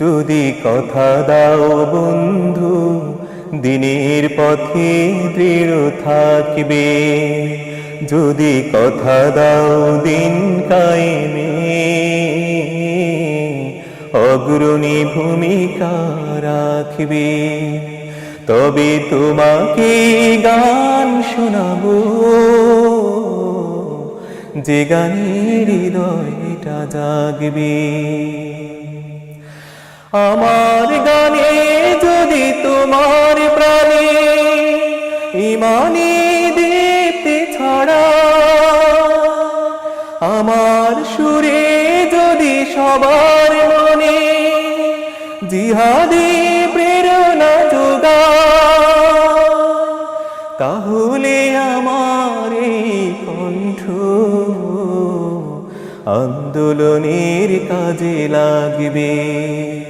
যদি কথা দাও বন্ধু দিনের পথে দৃঢ় থাকবে, যদি কথা দাও দিন কায়েমে অগ্রণী ভূমিকা রাখবে, তবে তোমাকে গান শোনাবো যে গানের হৃদয়টা জাগবে। আমার গানে যদি তোমার প্রাণে ইমানি দীপ্তি ছড়া, আমার সুরে যদি সবার মনে জিহাদি প্রেরণা যোগা, তাহলে আমার এই কণ্ঠ আন্দোলনের কাজে লাগবে।